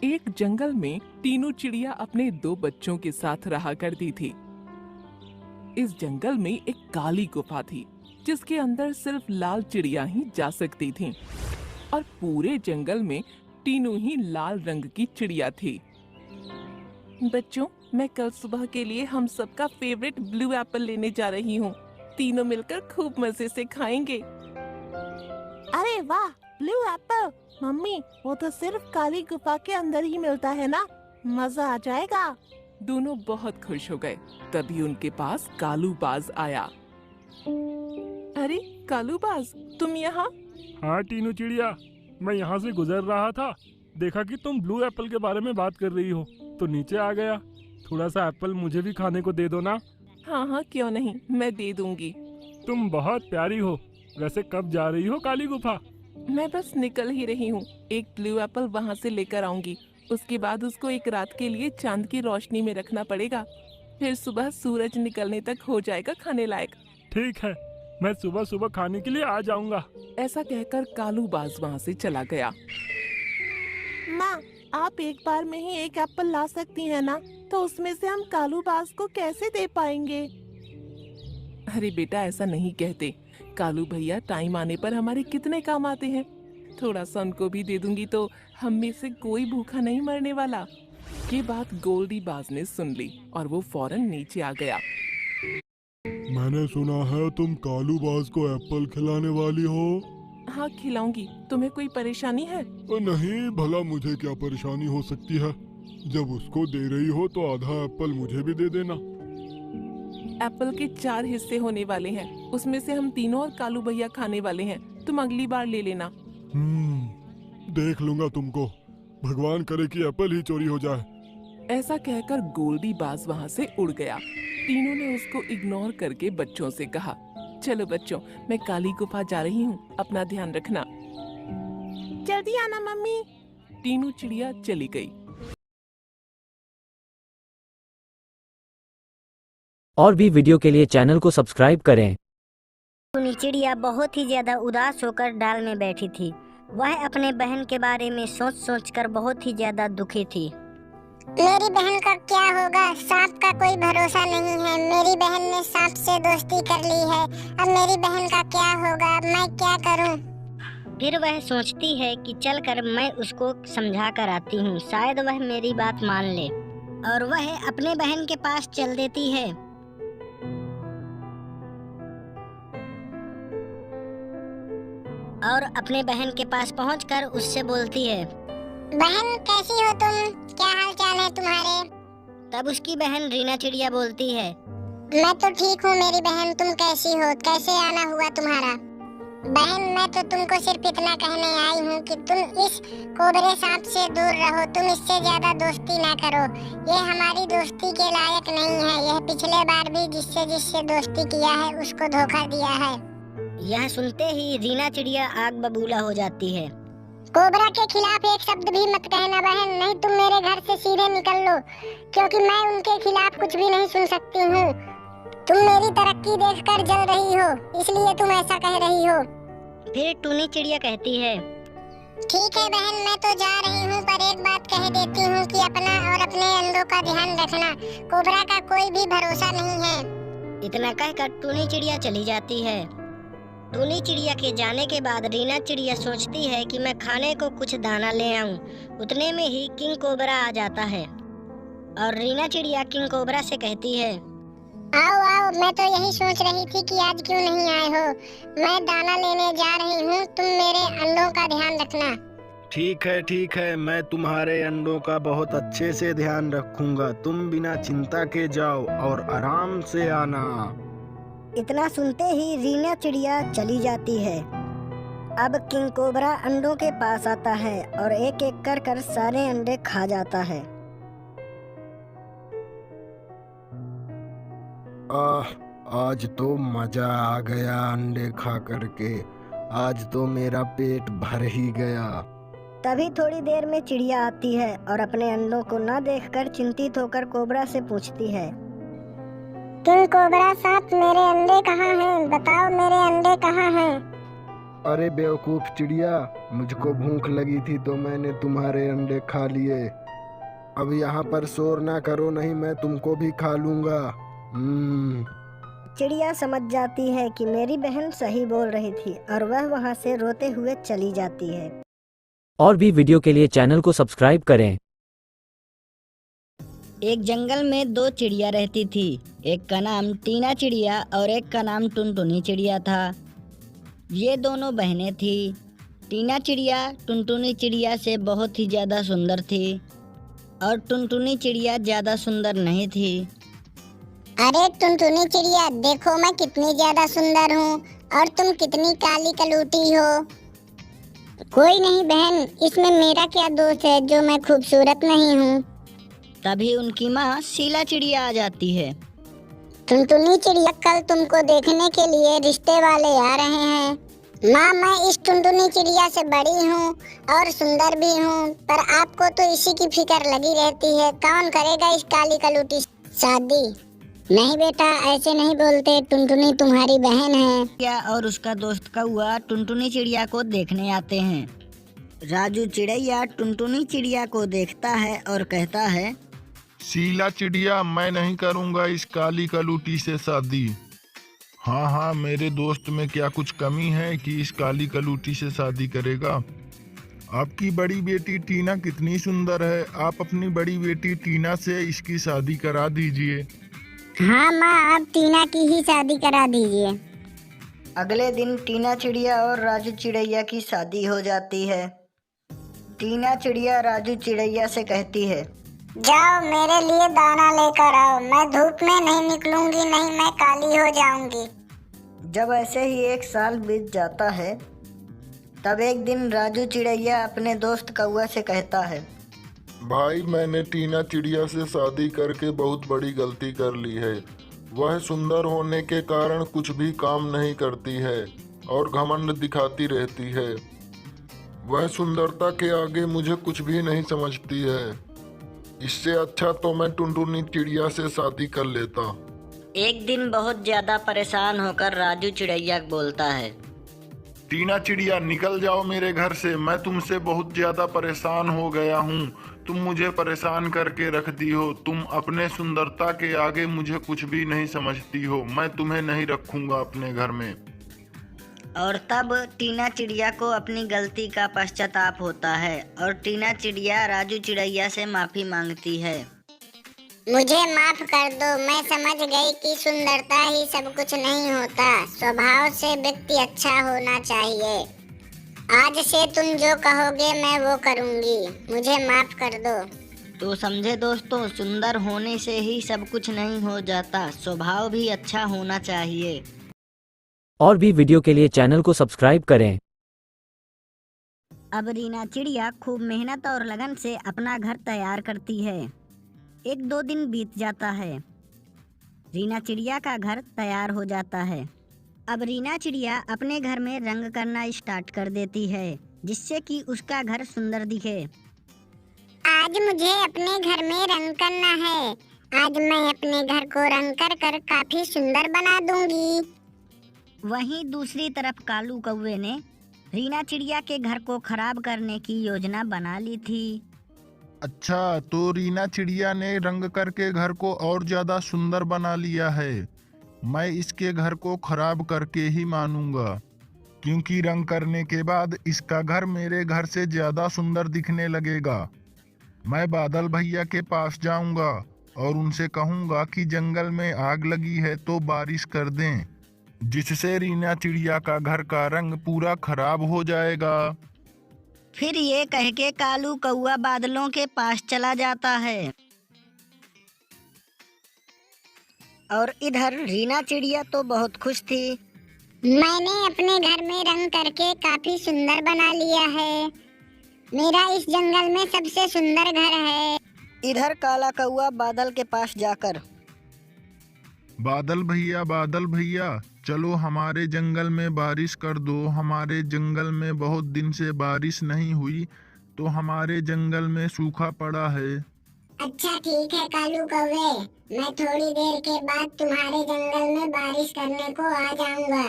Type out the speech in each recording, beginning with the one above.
एक जंगल में तीनों चिड़िया अपने दो बच्चों के साथ रहा करती थी। इस जंगल में एक काली गुफा थी जिसके अंदर सिर्फ लाल चिड़िया ही जा सकती थीं और पूरे जंगल में तीनों ही लाल रंग की चिड़िया थी। बच्चों, मैं कल सुबह के लिए हम सबका फेवरेट ब्लू एप्पल लेने जा रही हूँ। तीनों मिलकर खूब मजे से खाएंगे। अरे वाह, ब्लू एप्पल! मम्मी, वो तो सिर्फ काली गुफा के अंदर ही मिलता है ना, मजा आ जाएगा। दोनों बहुत खुश हो गए। तभी उनके पास कालू बाज आया। अरे कालू बाज, तुम यहाँ? हाँ टीनू चिड़िया, मैं यहाँ से गुजर रहा था, देखा कि तुम ब्लू एप्पल के बारे में बात कर रही हो तो नीचे आ गया। थोड़ा सा एप्पल मुझे भी खाने को दे दो ना। हाँ हाँ, क्यों नहीं, मैं दे दूंगी। तुम बहुत प्यारी हो। वैसे कब जा रही हो काली गुफा? मैं बस निकल ही रही हूँ। एक ब्लू एप्पल वहाँ से लेकर आऊंगी। उसके बाद उसको एक रात के लिए चांद की रोशनी में रखना पड़ेगा। फिर सुबह सूरज निकलने तक हो जाएगा खाने लायक। ठीक है, मैं सुबह सुबह खाने के लिए आ जाऊंगा। ऐसा कहकर कालू बाज वहाँ से चला गया। माँ, आप एक बार में ही एक एप्पल ला सकती हैं ना, तो उसमें से हम कालू बाज को कैसे दे पाएंगे? अरे बेटा, ऐसा नहीं कहते। कालू भैया टाइम आने पर हमारे कितने काम आते हैं। थोड़ा सा उनको भी दे दूंगी तो हम में से कोई भूखा नहीं मरने वाला। ये बात गोल्डी बाज ने सुन ली और वो फौरन नीचे आ गया। मैंने सुना है तुम कालू बाज को एप्पल खिलाने वाली हो। हाँ, खिलाऊंगी। तुम्हें कोई परेशानी है? नहीं, भला मुझे क्या परेशानी हो सकती है। जब उसको दे रही हो तो आधा एप्पल मुझे भी दे देना। एप्पल के 4 हिस्से होने वाले हैं, उसमें से हम तीनों और कालू भैया खाने वाले हैं। तुम अगली बार ले लेना। देख लूंगा तुमको। भगवान करे कि एप्पल ही चोरी हो जाए। ऐसा कहकर गोल्डी बाज वहाँ से उड़ गया। तीनों ने उसको इग्नोर करके बच्चों से कहा, चलो बच्चों, मैं काली गुफा जा रही हूँ, अपना ध्यान रखना। जल्दी आना मम्मी। तीनों चिड़िया चली गई। और भी वीडियो के लिए चैनल को सब्सक्राइब करें। टुनी चिड़िया बहुत ही ज्यादा उदास होकर डाल में बैठी थी। वह अपने बहन के बारे में सोच सोच कर बहुत ही ज्यादा दुखी थी। मेरी बहन का क्या होगा? सांप का कोई भरोसा नहीं है। मेरी बहन ने सांप से दोस्ती कर ली है। अब मेरी बहन का क्या होगा? मैं क्या करूं? फिर वह सोचती है कि चलकर मैं उसको समझा कर आती हूँ, शायद वह मेरी बात मान ले। और वह अपने बहन के पास चल देती है। और अपने बहन के पास पहुंचकर उससे बोलती है, बहन कैसी हो तुम? क्या हाल चाल है तुम्हारे? तब उसकी बहन रीना चिड़िया बोलती है, मैं तो ठीक हूँ मेरी बहन, तुम कैसी हो? कैसे आना हुआ तुम्हारा? बहन, मैं तो तुमको सिर्फ इतना कहने आई हूँ कि तुम इस कोबरे सांप से दूर रहो। तुम इससे ज्यादा दोस्ती ना करो। ये हमारी दोस्ती के लायक नहीं है। यह पिछले बार भी जिससे दोस्ती किया है उसको धोखा दिया है। यह सुनते ही रीना चिड़िया आग बबूला हो जाती है। कोबरा के खिलाफ एक शब्द भी मत कहना बहन, नहीं तुम मेरे घर से सीधे निकल लो, क्योंकि मैं उनके खिलाफ कुछ भी नहीं सुन सकती हूँ। तुम मेरी तरक्की देखकर जल रही हो, इसलिए तुम ऐसा कह रही हो। फिर टूनी चिड़िया कहती है, ठीक है बहन, मैं तो जा रही हूँ, पर एक बात कह देती हूँ कि अपना और अपने अंडों का ध्यान रखना। कोबरा का कोई भी भरोसा नहीं है। इतना कहकर टूनी चिड़िया चली जाती है। टूनी चिड़िया के जाने के बाद रीना चिड़िया सोचती है कि मैं खाने को कुछ दाना ले आऊं। उतने में ही किंग कोबरा आ जाता है और रीना चिड़िया किंग कोबरा से कहती है, आओ आओ, मैं तो यही सोच रही थी कि आज क्यों नहीं आए हो। मैं दाना लेने जा रही हूँ, तुम मेरे अंडों का ध्यान रखना। ठीक है, मैं तुम्हारे अंडों का बहुत अच्छे से ध्यान रखूंगा। तुम बिना चिंता के जाओ और आराम से आना। इतना सुनते ही रीना चिड़िया चली जाती है। अब किंग कोबरा अंडों के पास आता है और एक एक कर सारे अंडे खा जाता है। आज तो मजा आ गया अंडे खा करके। आज तो मेरा पेट भर ही गया। तभी थोड़ी देर में चिड़िया आती है और अपने अंडों को न देखकर चिंतित होकर कोबरा से पूछती है, किंग कोबरा सांप, मेरे अंडे कहाँ हैं? बताओ मेरे अंडे कहाँ हैं? अरे बेवकूफ चिड़िया, मुझको भूख लगी थी तो मैंने तुम्हारे अंडे खा लिए। अब यहाँ पर शोर ना करो, नहीं मैं तुमको भी खा लूंगा। चिड़िया समझ जाती है कि मेरी बहन सही बोल रही थी और वह वहाँ से रोते हुए चली जाती है। और भी वीडियो के लिए चैनल को सब्सक्राइब करें। एक जंगल में दो चिड़िया रहती थी। एक का नाम टीना चिड़िया और एक का नाम टुनटुनी चिड़िया था। ये दोनों बहनें थी। टीना चिड़िया टुनटुनी चिड़िया से बहुत ही ज़्यादा सुंदर थी और टुनटुनी चिड़िया ज़्यादा सुंदर नहीं थी। अरे टुनटुनी चिड़िया, देखो मैं कितनी ज्यादा सुंदर हूँ और तुम कितनी काली कलूटी हो। कोई नहीं बहन, इसमें मेरा क्या दोष है जो मैं खूबसूरत नहीं हूँ। तभी उनकी माँ शीला चिड़िया आ जाती है। टुनटुनी चिड़िया, कल तुमको देखने के लिए रिश्ते वाले आ रहे हैं। माँ, मैं इस टुनटुनी चिड़िया से बड़ी हूँ और सुंदर भी हूँ, पर आपको तो इसी की फिक्र लगी रहती है। कौन करेगा इस काली कलूटी शादी? नहीं बेटा, ऐसे नहीं बोलते, टुनटुनी तुम्हारी बहन है। चिड़िया और उसका दोस्त कौआ टुनटुनी चिड़िया को देखने आते हैं। राजू चिड़ैया टुनटुनी चिड़िया को देखता है और कहता है, शीला चिड़िया, मैं नहीं करूँगा इस काली कलूटी से शादी। हाँ, मेरे दोस्त में क्या कुछ कमी है कि इस काली कलूटी से शादी करेगा? आपकी बड़ी बेटी टीना कितनी सुंदर है, आप अपनी बड़ी बेटी टीना से इसकी शादी करा दीजिए। हाँ माँ, आप टीना की ही शादी करा दीजिए। अगले दिन टीना चिड़िया और राजू चिड़ैया की शादी हो जाती है। टीना चिड़िया राजू चिड़ैया से कहती है, जाओ मेरे लिए दाना लेकर आओ, मैं धूप में नहीं निकलूंगी, नहीं मैं काली हो जाऊंगी। जब ऐसे ही एक साल बीत जाता है, तब एक दिन राजू चिड़ैया अपने दोस्त कौआ से कहता है, भाई, मैंने टीना चिड़िया से शादी करके बहुत बड़ी गलती कर ली है। वह सुंदर होने के कारण कुछ भी काम नहीं करती है और घमंड दिखाती रहती है। वह सुंदरता के आगे मुझे कुछ भी नहीं समझती है। इससे अच्छा तो मैं टुनटुनी चिड़िया से शादी कर लेता। एक दिन बहुत ज्यादा परेशान होकर राजू चिड़ैया बोलता है, टीना चिड़िया, निकल जाओ मेरे घर से, मैं तुमसे बहुत ज्यादा परेशान हो गया हूँ। तुम मुझे परेशान करके रख दी हो। तुम अपने सुंदरता के आगे मुझे कुछ भी नहीं समझती हो। मैं तुम्हें नहीं रखूंगा अपने घर में। और तब टीना चिड़िया को अपनी गलती का पश्चाताप होता है और टीना चिड़िया राजू चिड़ैया से माफी मांगती है। मुझे माफ कर दो, मैं समझ गई कि सुंदरता ही सब कुछ नहीं होता, स्वभाव से व्यक्ति अच्छा होना चाहिए। आज से तुम जो कहोगे मैं वो करूँगी, मुझे माफ कर दो। तो समझे दोस्तों, सुंदर होने से ही सब कुछ नहीं हो जाता, स्वभाव भी अच्छा होना चाहिए। और भी वीडियो के लिए चैनल को सब्सक्राइब करें। अब रीना चिड़िया खूब मेहनत और लगन से अपना घर तैयार करती है। एक दो दिन बीत जाता है। रीना चिड़िया का घर तैयार हो जाता है। अब रीना चिड़िया अपने घर में रंग करना स्टार्ट कर देती है, जिससे कि उसका घर सुंदर दिखे। आज मुझे अपने घर में रंग करना है। आज मैं अपने घर को रंग कर काफी सुंदर बना दूंगी। वहीं दूसरी तरफ कालू कौवे ने रीना चिड़िया के घर को खराब करने की योजना बना ली थी। अच्छा, तो रीना चिड़िया ने रंग करके घर को और ज्यादा सुंदर बना लिया है। मैं इसके घर को खराब करके ही मानूंगा, क्योंकि रंग करने के बाद इसका घर मेरे घर से ज्यादा सुंदर दिखने लगेगा। मैं बादल भैया के पास जाऊंगा और उनसे कहूंगा कि जंगल में आग लगी है तो बारिश कर दें, जिससे रीना चिड़िया का घर का रंग पूरा खराब हो जाएगा। फिर ये कह के कालू कौआ बादलों के पास चला जाता है। और इधर रीना चिड़िया तो बहुत खुश थी। मैंने अपने घर में रंग करके काफी सुंदर बना लिया है। मेरा इस जंगल में सबसे सुंदर घर है। इधर काला कौआ बादल के पास जाकर, बादल भैया, चलो हमारे जंगल में बारिश कर दो। हमारे जंगल में बहुत दिन से बारिश नहीं हुई, तो हमारे जंगल में सूखा पड़ा है। अच्छा ठीक है कालू कौवे, मैं थोड़ी देर के बाद तुम्हारे जंगल में बारिश करने को आ जाऊंगा।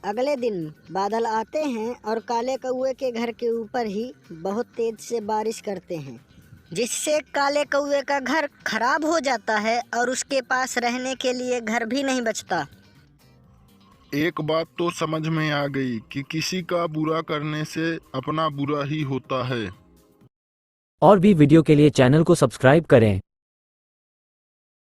अगले दिन बादल आते हैं और काले कौवे के घर के ऊपर ही बहुत तेज से बारिश करते हैं, जिससे काले कौवे का घर खराब हो जाता है और उसके पास रहने के लिए घर भी नहीं बचता। एक बात तो समझ में आ गई कि किसी का बुरा करने से अपना बुरा ही होता है। और भी वीडियो के लिए चैनल को सब्सक्राइब करें।